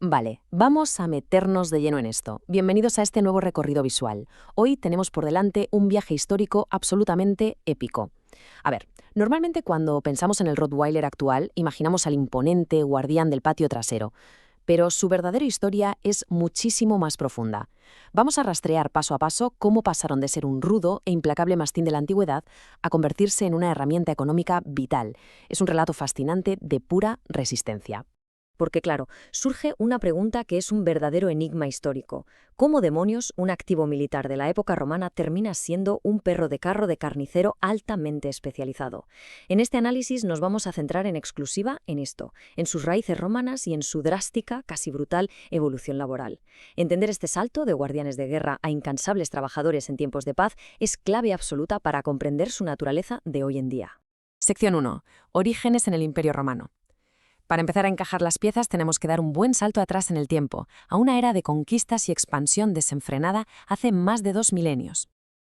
Vale, vamos a meternos de lleno en esto. Bienvenidos a este nuevo recorrido visual. Hoy tenemos por delante un viaje histórico absolutamente épico. A ver, normalmente cuando pensamos en el Rottweiler actual, imaginamos al imponente guardián del patio trasero, pero su verdadera historia es muchísimo más profunda. Vamos a rastrear paso a paso cómo pasaron de ser un rudo e implacable mastín de la antigüedad a convertirse en una herramienta económica vital. Es un relato fascinante de pura resistencia. Porque claro, surge una pregunta que es un verdadero enigma histórico. ¿Cómo demonios un activo militar de la época romana termina siendo un perro de carro de carnicero altamente especializado? En este análisis nos vamos a centrar en exclusiva en esto, en sus raíces romanas y en su drástica, casi brutal, evolución laboral. Entender este salto de guardianes de guerra a incansables trabajadores en tiempos de paz es clave absoluta para comprender su naturaleza de hoy en día. Sección 1. Orígenes en el Imperio Romano. Para empezar a encajar las piezas tenemos que dar un buen salto atrás en el tiempo, a una era de conquistas y expansión desenfrenada hace más de 2 milenios.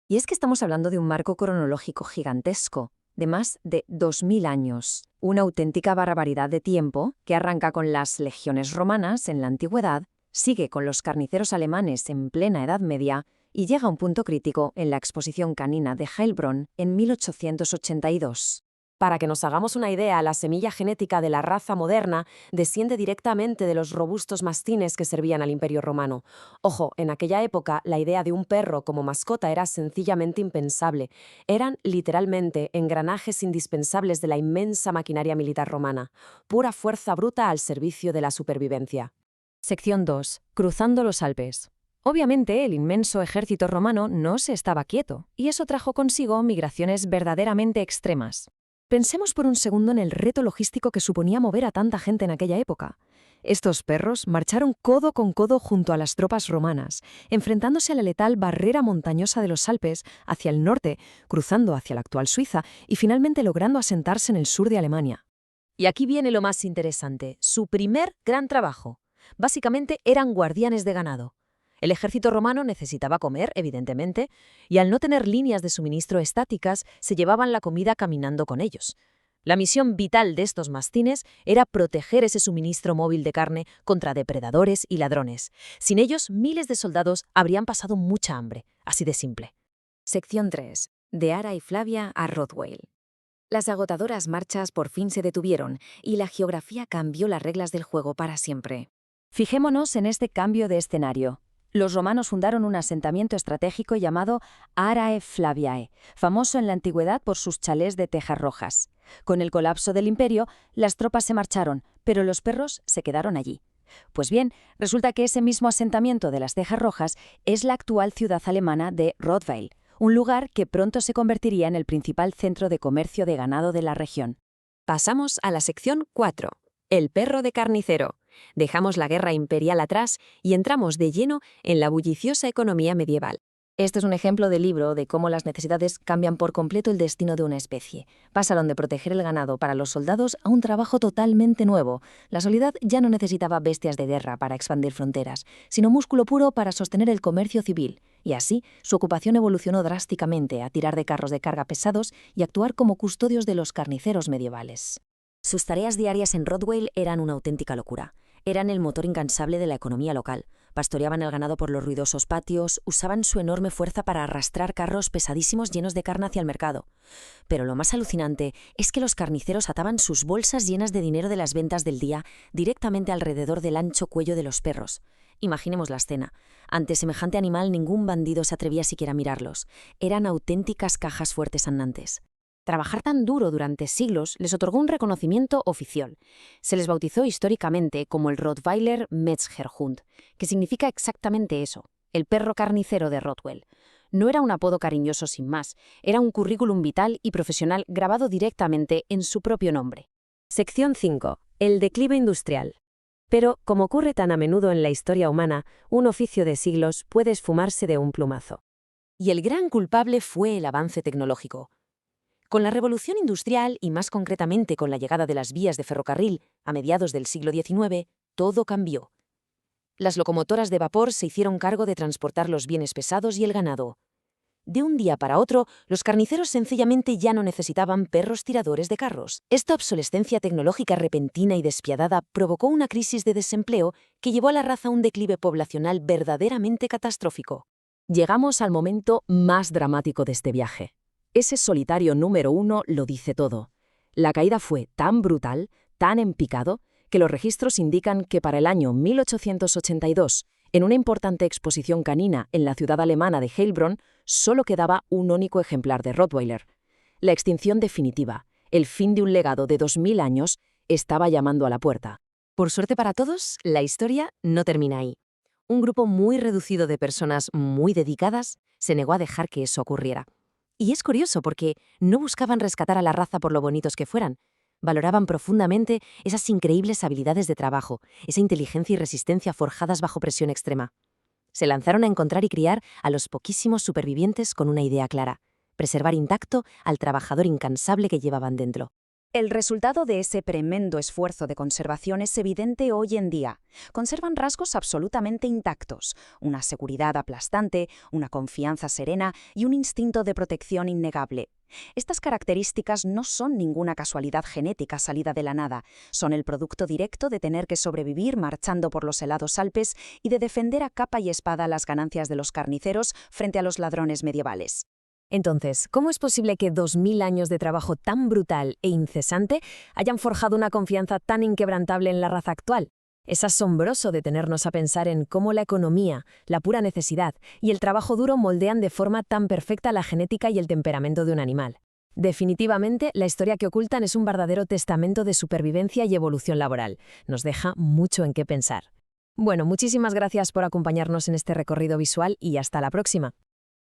Y es que estamos hablando de un marco cronológico gigantesco, de más de 2000 años. Una auténtica barbaridad de tiempo que arranca con las legiones romanas en la antigüedad, sigue con los carniceros alemanes en plena Edad Media y llega a un punto crítico en la exposición canina de Heilbronn en 1882. Para que nos hagamos una idea, la semilla genética de la raza moderna desciende directamente de los robustos mastines que servían al Imperio Romano. Ojo, en aquella época la idea de un perro como mascota era sencillamente impensable. Eran literalmente engranajes indispensables de la inmensa maquinaria militar romana, pura fuerza bruta al servicio de la supervivencia. Sección 2. Cruzando los Alpes. Obviamente, el inmenso ejército romano no se estaba quieto, y eso trajo consigo migraciones verdaderamente extremas. Pensemos por un segundo en el reto logístico que suponía mover a tanta gente en aquella época. Estos perros marcharon codo con codo junto a las tropas romanas, enfrentándose a la letal barrera montañosa de los Alpes hacia el norte, cruzando hacia la actual Suiza y finalmente logrando asentarse en el sur de Alemania. Y aquí viene lo más interesante, su primer gran trabajo. Básicamente eran guardianes de ganado. El ejército romano necesitaba comer, evidentemente, y al no tener líneas de suministro estáticas, se llevaban la comida caminando con ellos. La misión vital de estos mastines era proteger ese suministro móvil de carne contra depredadores y ladrones. Sin ellos, miles de soldados habrían pasado mucha hambre, así de simple. Sección 3. De Ara y Flavia a Rothweil. Las agotadoras marchas por fin se detuvieron y la geografía cambió las reglas del juego para siempre. Fijémonos en este cambio de escenario. Los romanos fundaron un asentamiento estratégico llamado Arae Flaviae, famoso en la antigüedad por sus chalés de tejas rojas. Con el colapso del imperio, las tropas se marcharon, pero los perros se quedaron allí. Pues bien, resulta que ese mismo asentamiento de las tejas rojas es la actual ciudad alemana de Rottweil, un lugar que pronto se convertiría en el principal centro de comercio de ganado de la región. Pasamos a la sección 4. El perro de carnicero. Dejamos la guerra imperial atrás y entramos de lleno en la bulliciosa economía medieval. Este es un ejemplo de libro de cómo las necesidades cambian por completo el destino de una especie. Pasaron de proteger el ganado para los soldados a un trabajo totalmente nuevo. La soledad ya no necesitaba bestias de guerra para expandir fronteras, sino músculo puro para sostener el comercio civil. Y así, su ocupación evolucionó drásticamente a tirar de carros de carga pesados y actuar como custodios de los carniceros medievales. Sus tareas diarias en Rottweil eran una auténtica locura. Eran el motor incansable de la economía local. Pastoreaban el ganado por los ruidosos patios, usaban su enorme fuerza para arrastrar carros pesadísimos llenos de carne hacia el mercado. Pero lo más alucinante es que los carniceros ataban sus bolsas llenas de dinero de las ventas del día directamente alrededor del ancho cuello de los perros. Imaginemos la escena. Ante semejante animal ningún bandido se atrevía siquiera a mirarlos. Eran auténticas cajas fuertes andantes. Trabajar tan duro durante siglos les otorgó un reconocimiento oficial. Se les bautizó históricamente como el Rottweiler Metzgerhund, que significa exactamente eso, el perro carnicero de Rottweil. No era un apodo cariñoso sin más, era un currículum vital y profesional grabado directamente en su propio nombre. Sección 5. El declive industrial. Pero, como ocurre tan a menudo en la historia humana, un oficio de siglos puede esfumarse de un plumazo. Y el gran culpable fue el avance tecnológico. Con la revolución industrial y más concretamente con la llegada de las vías de ferrocarril a mediados del siglo XIX, todo cambió. Las locomotoras de vapor se hicieron cargo de transportar los bienes pesados y el ganado. De un día para otro, los carniceros sencillamente ya no necesitaban perros tiradores de carros. Esta obsolescencia tecnológica repentina y despiadada provocó una crisis de desempleo que llevó a la raza a un declive poblacional verdaderamente catastrófico. Llegamos al momento más dramático de este viaje. Ese solitario número 1 lo dice todo. La caída fue tan brutal, tan en picado, que los registros indican que para el año 1882, en una importante exposición canina en la ciudad alemana de Heilbronn, solo quedaba un único ejemplar de Rottweiler. La extinción definitiva, el fin de un legado de 2000 años, estaba llamando a la puerta. Por suerte para todos, la historia no termina ahí. Un grupo muy reducido de personas muy dedicadas se negó a dejar que eso ocurriera. Y es curioso porque no buscaban rescatar a la raza por lo bonitos que fueran. Valoraban profundamente esas increíbles habilidades de trabajo, esa inteligencia y resistencia forjadas bajo presión extrema. Se lanzaron a encontrar y criar a los poquísimos supervivientes con una idea clara: preservar intacto al trabajador incansable que llevaban dentro. El resultado de ese tremendo esfuerzo de conservación es evidente hoy en día. Conservan rasgos absolutamente intactos, una seguridad aplastante, una confianza serena y un instinto de protección innegable. Estas características no son ninguna casualidad genética salida de la nada, son el producto directo de tener que sobrevivir marchando por los helados Alpes y de defender a capa y espada las ganancias de los carniceros frente a los ladrones medievales. Entonces, ¿cómo es posible que 2000 años de trabajo tan brutal e incesante hayan forjado una confianza tan inquebrantable en la raza actual? Es asombroso detenernos a pensar en cómo la economía, la pura necesidad y el trabajo duro moldean de forma tan perfecta la genética y el temperamento de un animal. Definitivamente, la historia que ocultan es un verdadero testamento de supervivencia y evolución laboral. Nos deja mucho en qué pensar. Bueno, muchísimas gracias por acompañarnos en este recorrido visual y hasta la próxima.